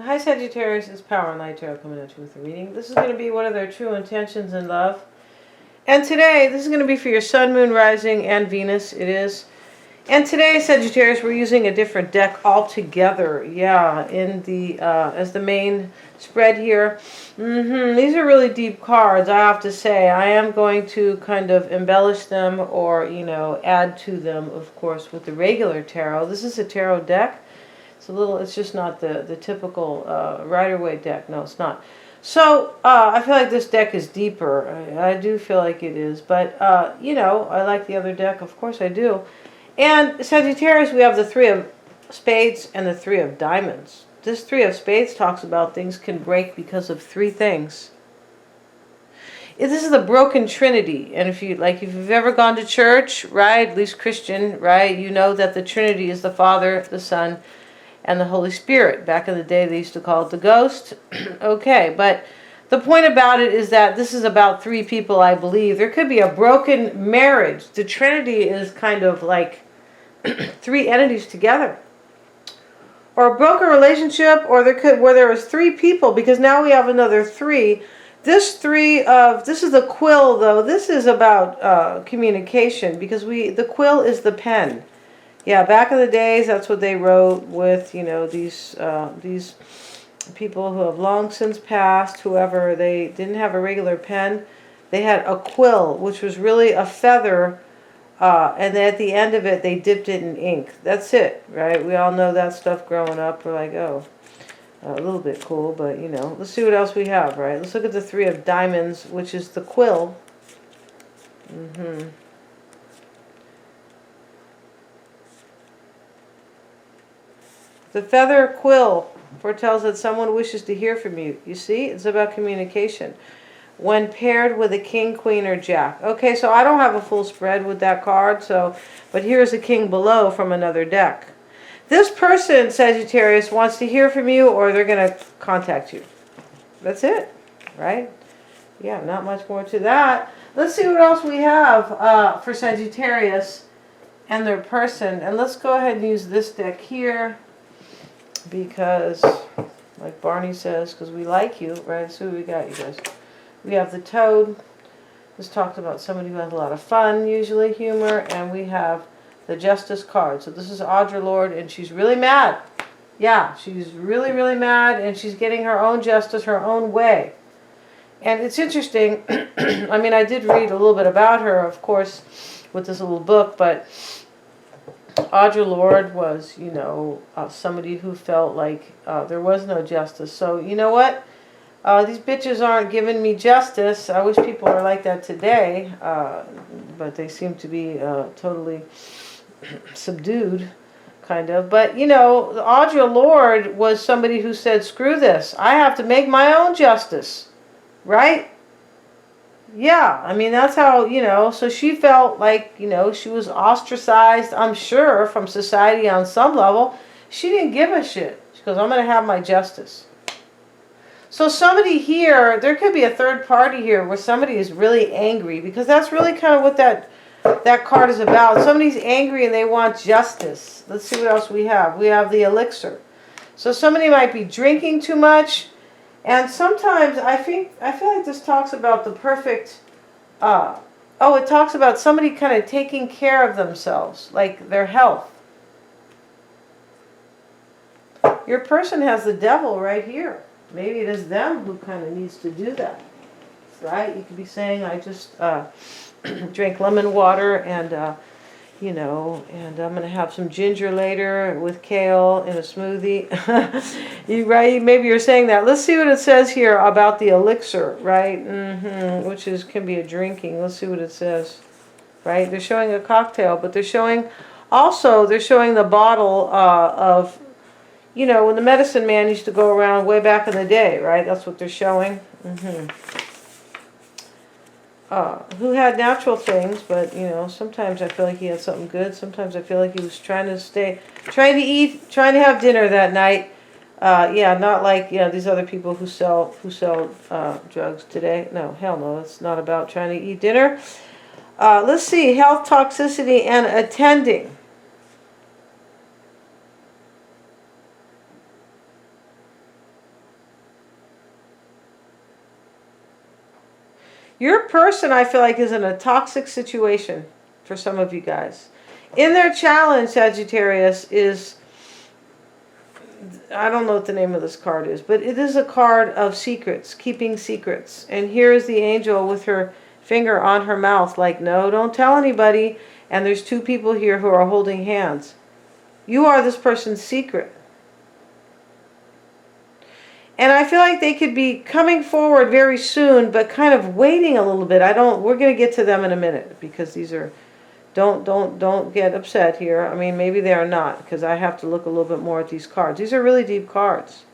Hi Sagittarius, it's Power and Light Tarot coming at you with a reading. This is going to be what are their true intentions in love. And today, this is going to be for your Sun, Moon, Rising, and Venus. It is. And today, Sagittarius, we're using a different deck altogether. Yeah, in the as the main spread here. These are really deep cards, I have to say. I am going to kind of embellish them or, add to them, of course, with the regular tarot. This is a tarot deck. It's just not the typical Rider-Waite deck. No, it's not. So, I feel like this deck is deeper. I do feel like it is. But, I like the other deck. Of course I do. And Sagittarius, we have the Three of Spades and the Three of Diamonds. This Three of Spades talks about things can break because of three things. This is the broken trinity. And if you've ever gone to church, right, at least Christian, right, you know that the Trinity is the Father, the Son, and the Holy Spirit. Back in the day, they used to call it the ghost. Okay, but the point about it is that this is about three people, I believe. There could be a broken marriage. The Trinity is kind of like three entities together. Or a broken relationship, or where there was three people, because now we have another three. This is the quill, though. This is about communication, because the quill is the pen. Yeah, back in the days, that's what they wrote with, these people who have long since passed, whoever. They didn't have a regular pen. They had a quill, which was really a feather, and then at the end of it, they dipped it in ink. That's it, right? We all know that stuff growing up. We're like, oh, a little bit cool, but, let's see what else we have, right? Let's look at the Three of Diamonds, which is the quill. The feather quill foretells that someone wishes to hear from you. You see, it's about communication. When paired with a king, queen, or jack. Okay, so I don't have a full spread with that card, but here's a king below from another deck. This person, Sagittarius, wants to hear from you, or they're going to contact you. That's it, right? Yeah, not much more to that. Let's see what else we have for Sagittarius and their person. And let's go ahead and use this deck here. Because, like Barney says, because we like you, right? So we got you guys. We have the Toad. This talks about somebody who has a lot of fun, usually humor. And we have the Justice card. So this is Audre Lorde, and she's really mad. Yeah, she's really, really mad, and she's getting her own justice, her own way. And it's interesting. I mean, I did read a little bit about her, of course, with this little book, but Audre Lorde was, somebody who felt like there was no justice. So, you know what? These bitches aren't giving me justice. I wish people were like that today, but they seem to be totally subdued, kind of. But, Audre Lorde was somebody who said, screw this. I have to make my own justice, right? Yeah, I mean, that's how, so she felt like, she was ostracized, I'm sure, from society on some level. She didn't give a shit. She goes, I'm going to have my justice. So somebody here, there could be a third party here where somebody is really angry, because that's really kind of what that card is about. Somebody's angry and they want justice. Let's see what else we have. We have the elixir. So somebody might be drinking too much. And sometimes I feel like this talks about the perfect, it talks about somebody kind of taking care of themselves, like their health. Your person has the devil right here. Maybe it is them who kind of needs to do that, right? You could be saying, I just drank lemon water and, and I'm going to have some ginger later with kale in a smoothie. Right? Maybe you're saying that. Let's see what it says here about the elixir, right? Which can be a drinking. Let's see what it says, right? They're showing a cocktail, but they're showing the bottle of, when the medicine man used to go around way back in the day, right? That's what they're showing. Who had natural things, but sometimes I feel like he had something good. Sometimes I feel like he was trying to have dinner that night. Not like these other people who sell drugs today. No, hell no, it's not about trying to eat dinner. Let's see, health, toxicity, and attending. Your person, I feel like, is in a toxic situation for some of you guys. In their challenge, Sagittarius, is, I don't know what the name of this card is, but it is a card of secrets, keeping secrets. And here is the angel with her finger on her mouth, like, no, don't tell anybody. And there's two people here who are holding hands. You are this person's secret. And I feel like they could be coming forward very soon, but kind of waiting a little bit. We're going to get to them in a minute, because these are, don't get upset here. I mean, maybe they are not, because I have to look a little bit more at these cards. These are really deep cards.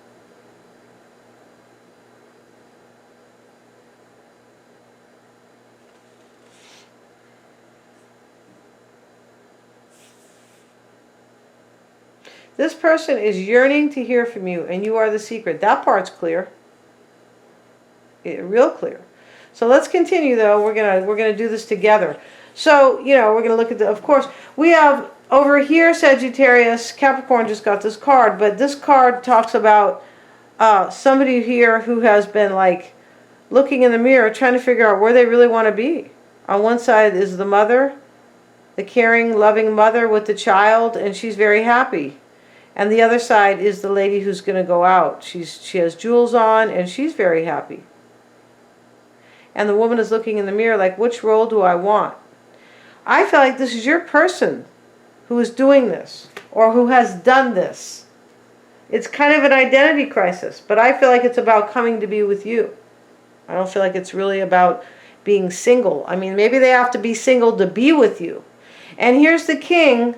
This person is yearning to hear from you, and you are the secret. That part's clear. Real clear. So let's continue, though. We're gonna do this together. So, we're gonna look at of course, we have over here, Sagittarius, Capricorn just got this card, but this card talks about somebody here who has been like looking in the mirror, trying to figure out where they really want to be. On one side is the mother, the caring, loving mother with the child, and she's very happy. And the other side is the lady who's going to go out. She has jewels on, and she's very happy. And the woman is looking in the mirror like, which role do I want? I feel like this is your person who is doing this, or who has done this. It's kind of an identity crisis, but I feel like it's about coming to be with you. I don't feel like it's really about being single. I mean, maybe they have to be single to be with you. And here's the king.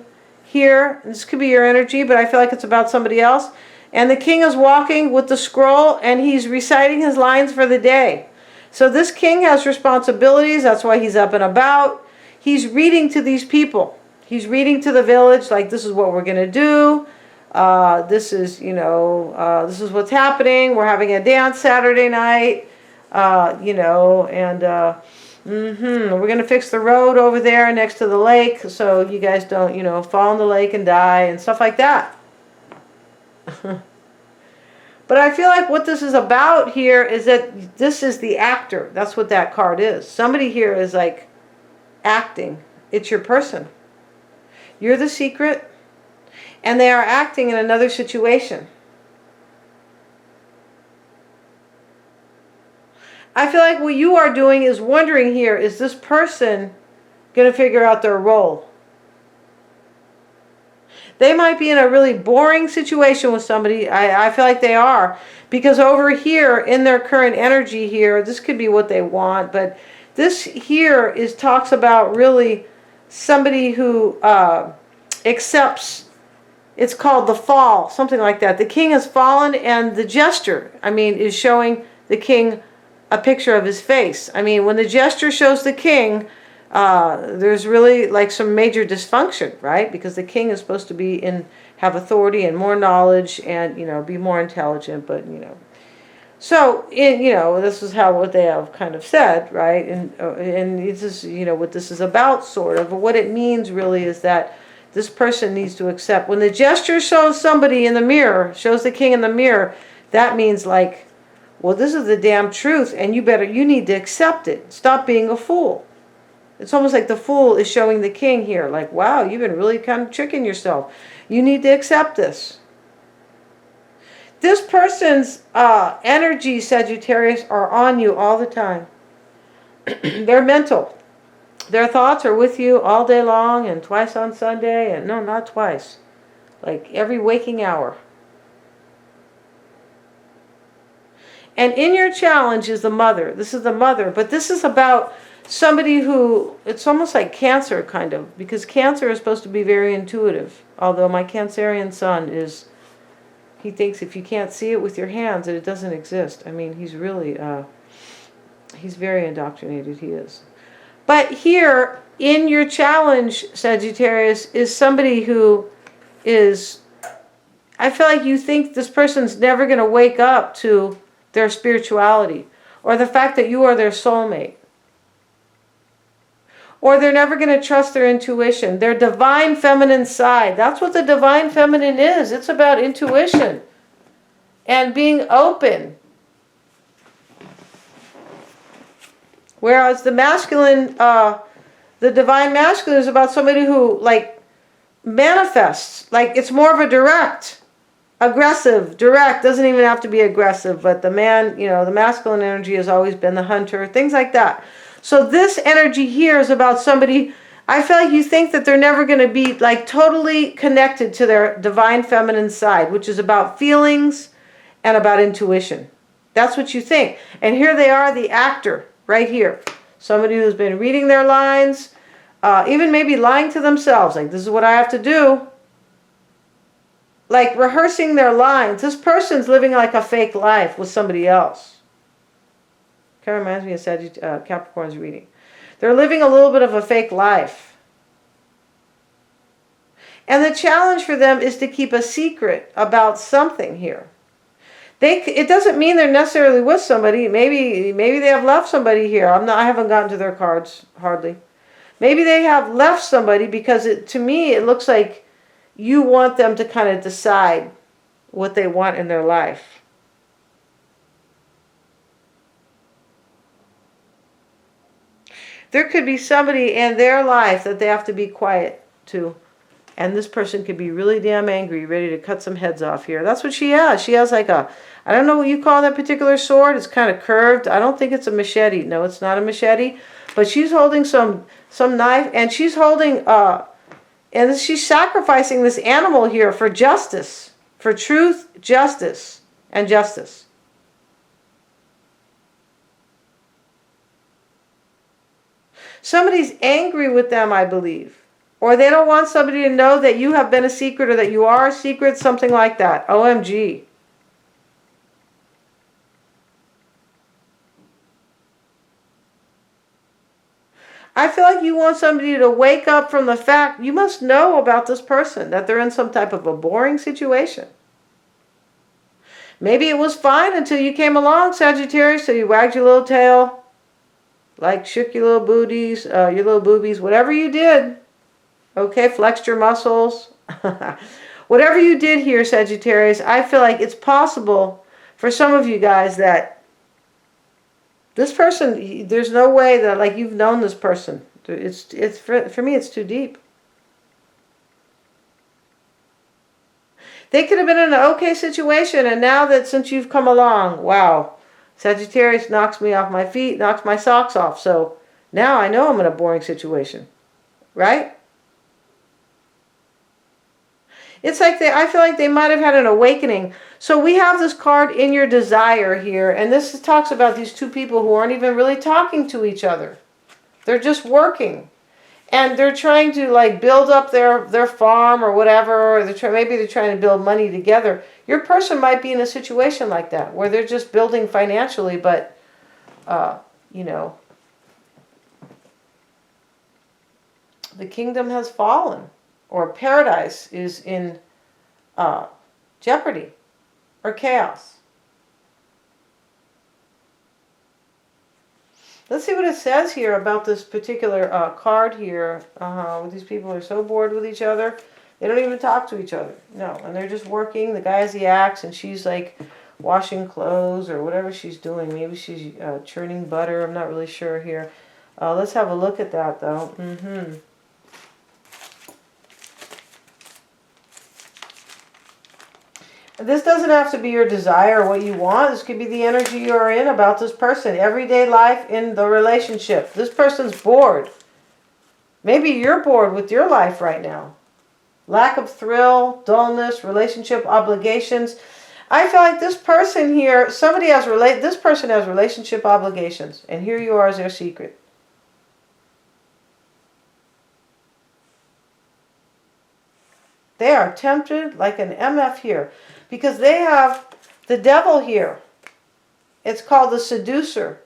Here, this could be your energy, but I feel like it's about somebody else. And the king is walking with the scroll, and he's reciting his lines for the day. So this king has responsibilities. That's why he's up and about. He's reading to these people. He's reading to the village, like, this is what we're going to do. This is, this is what's happening. We're having a dance Saturday night, we're going to fix the road over there next to the lake, so you guys don't, fall in the lake and die and stuff like that. But I feel like what this is about here is that this is the actor. That's what that card is. Somebody here is like acting. It's your person. You're the secret, and they are acting in another situation. I feel like what you are doing is wondering here, is this person going to figure out their role? They might be in a really boring situation with somebody. I feel like they are. Because over here, in their current energy here, this could be what they want. But this here talks about really somebody who accepts, it's called the fall, something like that. The king has fallen, and the gesture, is showing the king a picture of his face. When the gesture shows the king, there's really like some major dysfunction, right? Because the king is supposed to have authority and more knowledge and, be more intelligent, but, So, this is what they have kind of said, right? And this is, what this is about, sort of. But what it means really is that this person needs to accept. When the gesture shows somebody in the mirror, shows the king in the mirror, that means like, well, this is the damn truth, and you need to accept it. Stop being a fool. It's almost like the fool is showing the king here, like, wow, you've been really kind of tricking yourself. You need to accept this. This person's energy, Sagittarius, are on you all the time. They're mental. Their thoughts are with you all day long and twice on Sunday, and no, not twice. Like every waking hour. And in your challenge is the mother. This is the mother, but this is about somebody who, it's almost like Cancer kind of, because Cancer is supposed to be very intuitive. Although my Cancerian son he thinks if you can't see it with your hands that it doesn't exist. He's really, he's very indoctrinated, he is. But here, in your challenge, Sagittarius, is somebody who is, I feel like you think this person's never going to wake up to their spirituality, or the fact that you are their soulmate. Or they're never going to trust their intuition, their divine feminine side. That's what the divine feminine is. It's about intuition and being open. Whereas the masculine, the divine masculine is about somebody who like manifests. Like it's more of a direct, aggressive, direct. Doesn't even have to be aggressive, but the man, you know, the masculine energy has always been the hunter, things like that. So this energy here is about somebody, I feel like you think that they're never going to be like totally connected to their divine feminine side, which is about feelings and about intuition. That's what you think. And here they are, the actor, right here. Somebody who's been reading their lines, even maybe lying to themselves, like this is what I have to do. Like rehearsing their lines. This person's living like a fake life with somebody else. Kind of reminds me of Capricorn's reading. They're living a little bit of a fake life. And the challenge for them is to keep a secret about something here. It doesn't mean they're necessarily with somebody. Maybe they have left somebody here. I haven't gotten to their cards hardly. Maybe they have left somebody because to me it looks like you want them to kind of decide what they want in their life. There could be somebody in their life that they have to be quiet to. And this person could be really damn angry, ready to cut some heads off here. That's what she has. She has like a, I don't know what you call that particular sword. It's kind of curved. I don't think it's a machete. No, it's not a machete. But she's holding some knife, and she's holding, and she's sacrificing this animal here for justice, for truth, justice, and justice. Somebody's angry with them, I believe. Or they don't want somebody to know that you have been a secret or that you are a secret, something like that. OMG. I feel like you want somebody to wake up from the fact you must know about this person, that they're in some type of a boring situation. Maybe it was fine until you came along, Sagittarius, so you wagged your little tail, like shook your little booties, your little boobies, whatever you did. Okay, flexed your muscles. Whatever you did here, Sagittarius, I feel like it's possible for some of you guys that this person, there's no way that like you've known this person. It's for me, it's too deep. They could have been in an okay situation, and now that since you've come along, wow, Sagittarius knocks me off my feet, knocks my socks off. So now I know I'm in a boring situation, right? It's like I feel like they might have had an awakening. So we have this card in your desire here. And this talks about these two people who aren't even really talking to each other. They're just working. And they're trying to like build up their farm or whatever. Or maybe they're trying to build money together. Your person might be in a situation like that. Where they're just building financially. But, you know. The kingdom has fallen. Or paradise is in jeopardy or chaos. Let's see what it says here about this particular card here. These people are so bored with each other. They don't even talk to each other. No, and they're just working. The guy has the axe and she's like washing clothes or whatever she's doing. Maybe she's churning butter. I'm not really sure here. Let's have a look at that though. This doesn't have to be your desire or what you want. This could be the energy you're in about this person. Everyday life in the relationship. This person's bored. Maybe you're bored with your life right now. Lack of thrill, dullness, relationship obligations. I feel like this person here, this person has relationship obligations. And here you are as their secret. They are tempted like an MF here. Because they have the devil here. It's called the seducer.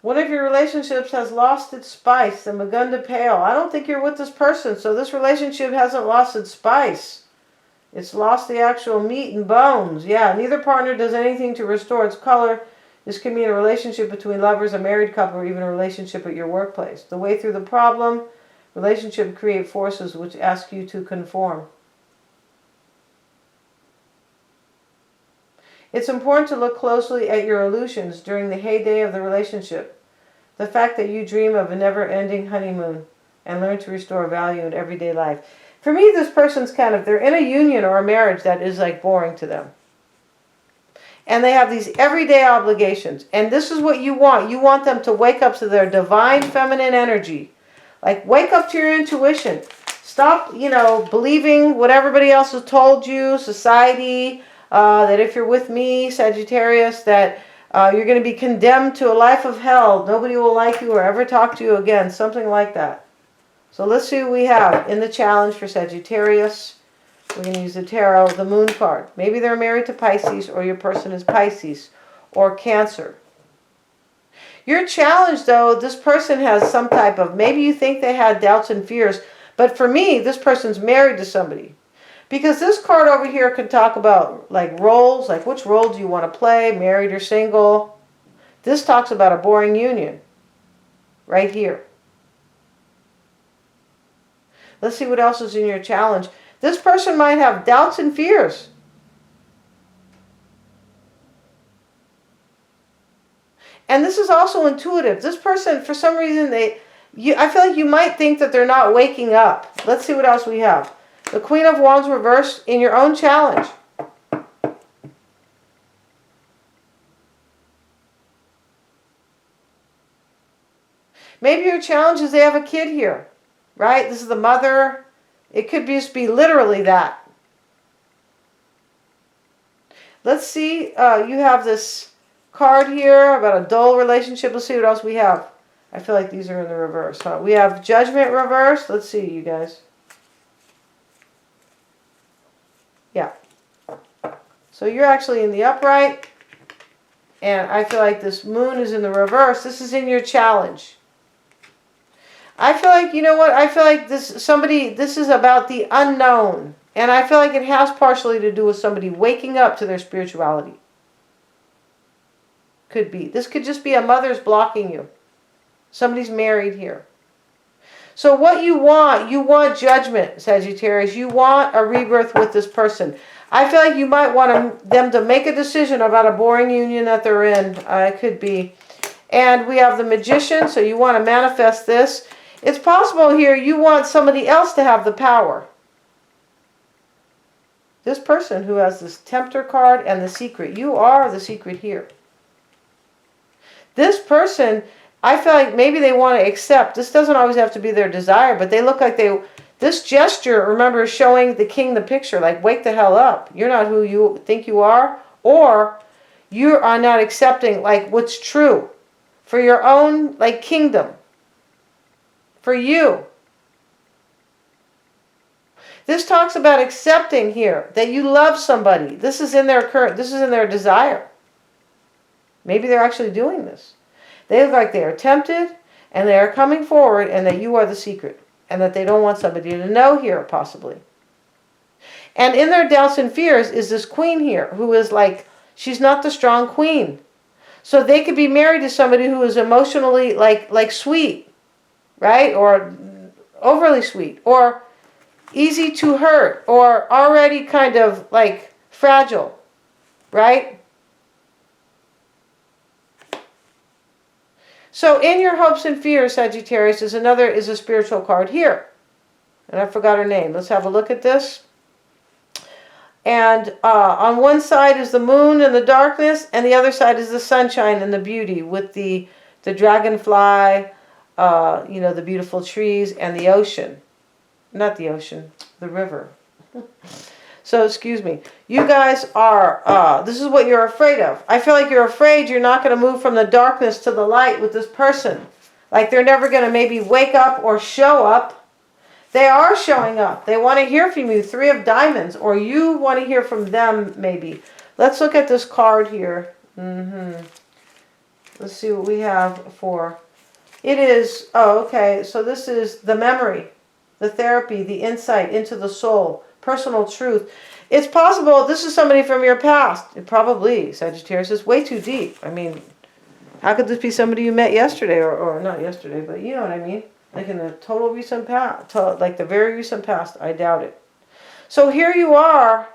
One of your relationships has lost its spice and begun to pale. I don't think you're with this person, so this relationship hasn't lost its spice. It's lost the actual meat and bones. Yeah, neither partner does anything to restore its color. This can mean a relationship between lovers, a married couple, or even a relationship at your workplace. The way through the problem, relationship create forces which ask you to conform. It's important to look closely at your illusions during the heyday of the relationship. The fact that you dream of a never-ending honeymoon and learn to restore value in everyday life. For me, this person's kind of, they're in a union or a marriage that is like boring to them. And they have these everyday obligations. And this is what you want. You want them to wake up to their divine feminine energy. Like, wake up to your intuition. Stop, believing what everybody else has told you, society, that if you're with me, Sagittarius, that you're going to be condemned to a life of hell. Nobody will like you or ever talk to you again. Something like that. So let's see what we have in the challenge for Sagittarius. We're going to use the tarot, the moon card. Maybe they're married to Pisces, or your person is Pisces or Cancer. Your challenge, though, this person has some type of, maybe you think they had doubts and fears, but for me, this person's married to somebody. Because this card over here could talk about like roles, like which role do you want to play, married or single. This talks about a boring union right here. Let's see what else is in your challenge. This person might have doubts and fears. And this is also intuitive. This person, for some reason, I feel like you might think that they're not waking up. Let's see what else we have. The Queen of Wands reversed in your own challenge. Maybe your challenge is they have a kid here, right? This is the mother. It could just be literally that. Let's see. You have this card here about a dull relationship. Let's see what else we have. I feel like these are in the reverse. Huh? We have Judgment reversed. Let's see, you guys. Yeah. So you're actually in the upright. And I feel like this moon is in the reverse. This is in your challenge. I feel like, you know what? I feel like this is about the unknown. And I feel like it has partially to do with somebody waking up to their spirituality. Could be. This could just be a mother's blocking you. Somebody's married here. So what you want judgment, Sagittarius. You want a rebirth with this person. I feel like you might want them to make a decision about a boring union that they're in. It could be. And we have the Magician, so you want to manifest this. It's possible here you want somebody else to have the power. This person who has this Tempter card and the Secret. You are the secret here. This person, I feel like maybe they want to accept. This doesn't always have to be their desire, but they look like this gesture, remember, is showing the king the picture. Like, wake the hell up. You're not who you think you are. Or you are not accepting, like, what's true. For your own, like, kingdom. For you. This talks about accepting here. That you love somebody. This is in their desire. Maybe they're actually doing this. They look like they are tempted, and they are coming forward, and that you are the secret. And that they don't want somebody to know here, possibly. And in their doubts and fears is this queen here, who is like, she's not the strong queen. So they could be married to somebody who is emotionally like sweet, right? Or overly sweet, or easy to hurt, or already kind of like fragile, right? So in your hopes and fears, Sagittarius, is a spiritual card here. And I forgot her name. Let's have a look at this. And on one side is the moon and the darkness, and the other side is the sunshine and the beauty with the dragonfly, the beautiful trees, and the ocean. Not the ocean, the river. So, excuse me. You guys are, this is what you're afraid of. I feel like you're afraid you're not going to move from the darkness to the light with this person. Like they're never going to maybe wake up or show up. They are showing up. They want to hear from you. 3 of Diamonds. Or you want to hear from them, maybe. Let's look at this card here. Let's see what we have for. It is, okay. So this is the memory, the therapy, the insight into the soul. Personal truth. It's possible this is somebody from your past. It probably, Sagittarius, is way too deep. I mean, how could this be somebody you met yesterday, or not yesterday, but you know what I mean? Like in the total recent past, like the very recent past. I doubt it. So here you are.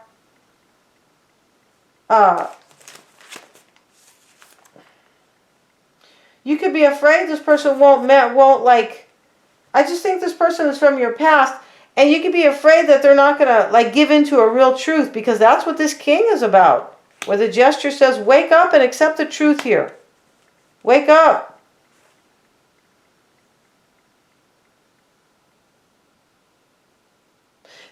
You could be afraid this person won't like, I just think this person is from your past, and you could be afraid that they're not going to like give into a real truth, because that's what this king is about. Where the gesture says, wake up and accept the truth here. Wake up.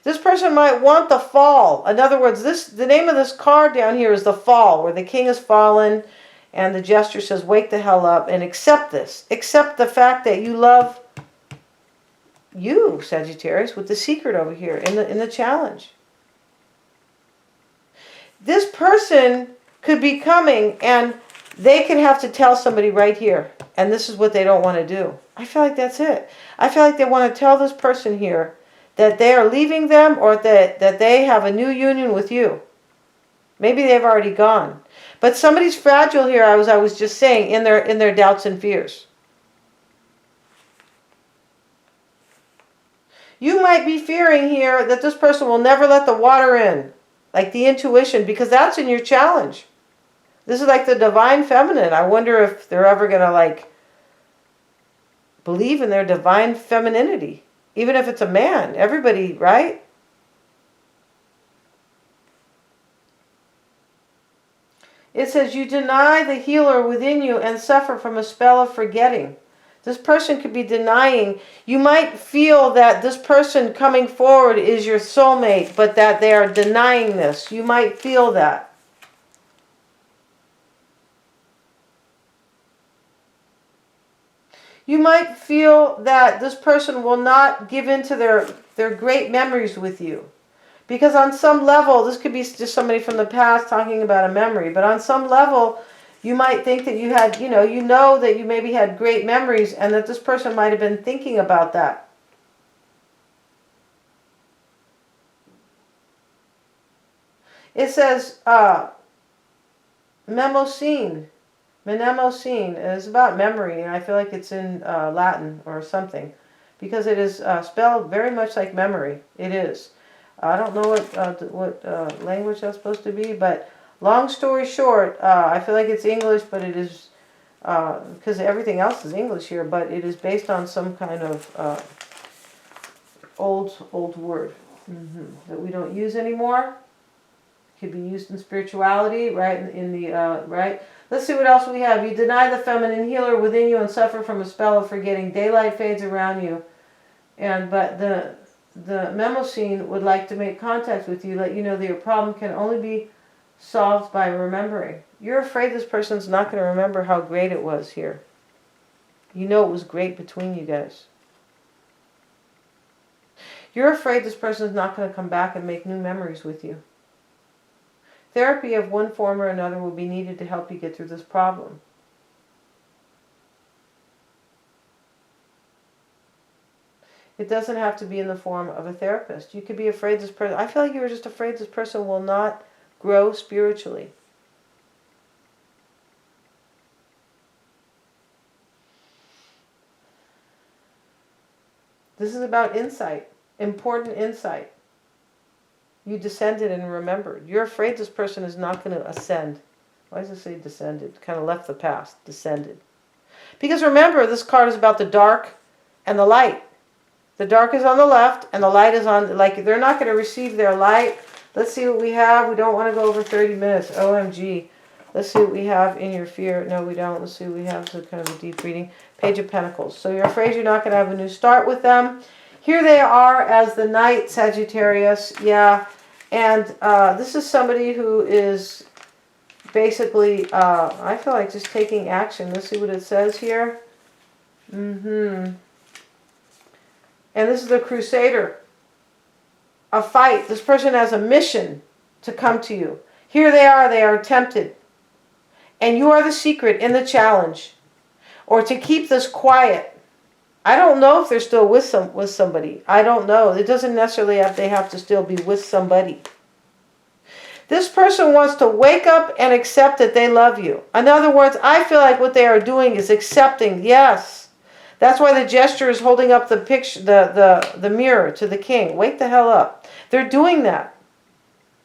This person might want the fall. In other words, the name of this card down here is the fall, where the king has fallen, and the gesture says, wake the hell up and accept this. Accept the fact that you love you, Sagittarius, with the secret over here in the challenge. This person could be coming, and they could have to tell somebody right here, and this is what they don't want to do. I feel like that's it. I feel like they want to tell this person here that they are leaving them, or that they have a new union with you. Maybe they've already gone. But somebody's fragile here, as I was just saying, in their doubts and fears. You might be fearing here that this person will never let the water in, like the intuition, because that's in your challenge. This is like the divine feminine. I wonder if they're ever going to like believe in their divine femininity. Even if it's a man, everybody, right? It says, you deny the healer within you and suffer from a spell of forgetting. This person could be denying. You might feel that this person coming forward is your soulmate, but that they are denying this. You might feel that. You might feel that this person will not give in to their great memories with you. Because on some level, this could be just somebody from the past talking about a memory, but on some level, you might think that you had, you know that you maybe had great memories, and that this person might have been thinking about that. It says, Mnemosine. Mnemosine is about memory, and I feel like it's in Latin or something, because it is spelled very much like memory. It is. I don't know what language that's supposed to be, but long story short, I feel like it's English, but it is, because everything else is English here, but it is based on some kind of old word that we don't use anymore. Could be used in spirituality, right? Right. Let's see what else we have. You deny the feminine healer within you and suffer from a spell of forgetting. Daylight fades around you, but the Mnemosine would like to make contact with you, let you know that your problem can only be solved by remembering. You're afraid this person's not going to remember how great it was here. You know it was great between you guys. You're afraid this person's not going to come back and make new memories with you. Therapy of one form or another will be needed to help you get through this problem. It doesn't have to be in the form of a therapist. You could be afraid this person... I feel like you were just afraid this person will not grow spiritually. This is about insight. Important insight. You descended and remembered. You're afraid this person is not going to ascend. Why does it say descended? Kind of left the past. Descended. Because remember, this card is about the dark and the light. The dark is on the left, and the light is on, like, they're not going to receive their light. Let's see what we have. We don't want to go over 30 minutes. OMG. Let's see what we have in your fear. No, we don't. Let's see what we have. So kind of a deep reading. Page of Pentacles. So you're afraid you're not going to have a new start with them. Here they are as the Knight, Sagittarius. Yeah. And this is somebody who is basically, I feel like just taking action. Let's see what it says here. And this is the Crusader. A fight. This person has a mission to come to you. Here they are tempted. And you are the secret in the challenge. Or to keep this quiet. I don't know if they're still with somebody. I don't know. It doesn't necessarily they have to still be with somebody. This person wants to wake up and accept that they love you. In other words, I feel like what they are doing is accepting, yes. That's why the gesture is holding up the picture, the mirror to the king. Wake the hell up. They're doing that.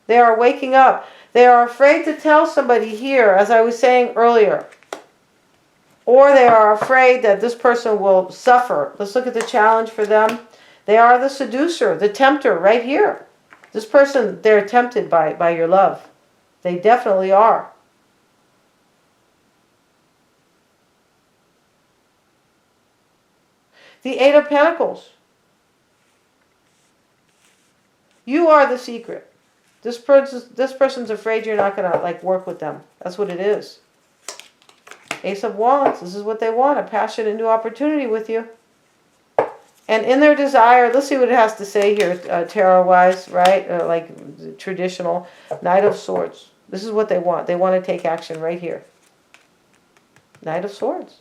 They are waking up. They are afraid to tell somebody here, as I was saying earlier. or they are afraid that this person will suffer. Let's look at the challenge for them. They are the seducer, the tempter right here. This person, they're tempted by your love. They definitely are. The Eight of Pentacles. You are the secret. This person's afraid you're not going to like work with them. That's what it is. Ace of Wands. This is what they want. A passionate new opportunity with you. And in their desire, let's see what it has to say here, tarot-wise, right? Like traditional. Knight of Swords. This is what they want. They want to take action right here. Knight of Swords.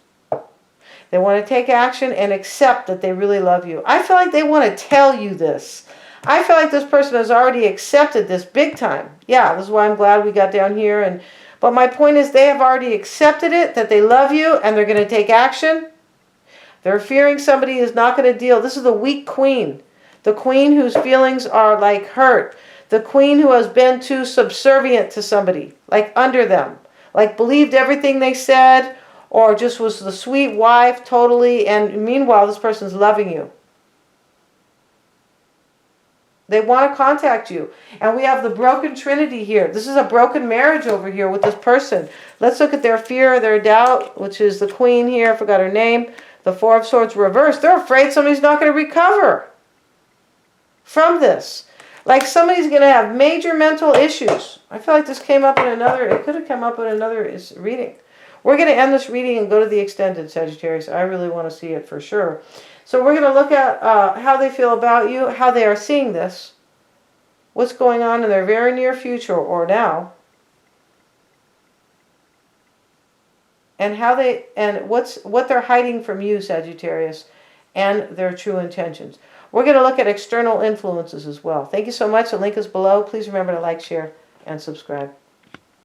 They want to take action and accept that they really love you. I feel like they want to tell you this. I feel like this person has already accepted this big time. Yeah, this is why I'm glad we got down here. But my point is they have already accepted it, that they love you, and they're going to take action. They're fearing somebody is not going to deal. This is the weak queen. The queen whose feelings are like hurt. The queen who has been too subservient to somebody, like under them. Like believed everything they said, or just was the sweet wife totally, and meanwhile this person's loving you. They want to contact you. And we have the broken trinity here. This is a broken marriage over here with this person. Let's look at their fear, their doubt, which is the queen here. I forgot her name. The Four of Swords reversed. They're afraid somebody's not going to recover from this. Like somebody's going to have major mental issues. I feel like this came up in another, it could have come up in another reading. We're going to end this reading and go to the extended, Sagittarius. I really want to see it for sure. So we're going to look at how they feel about you, how they are seeing this, what's going on in their very near future or now, and what they're hiding from you, Sagittarius, and their true intentions. We're going to look at external influences as well. Thank you so much. The link is below. Please remember to like, share, and subscribe.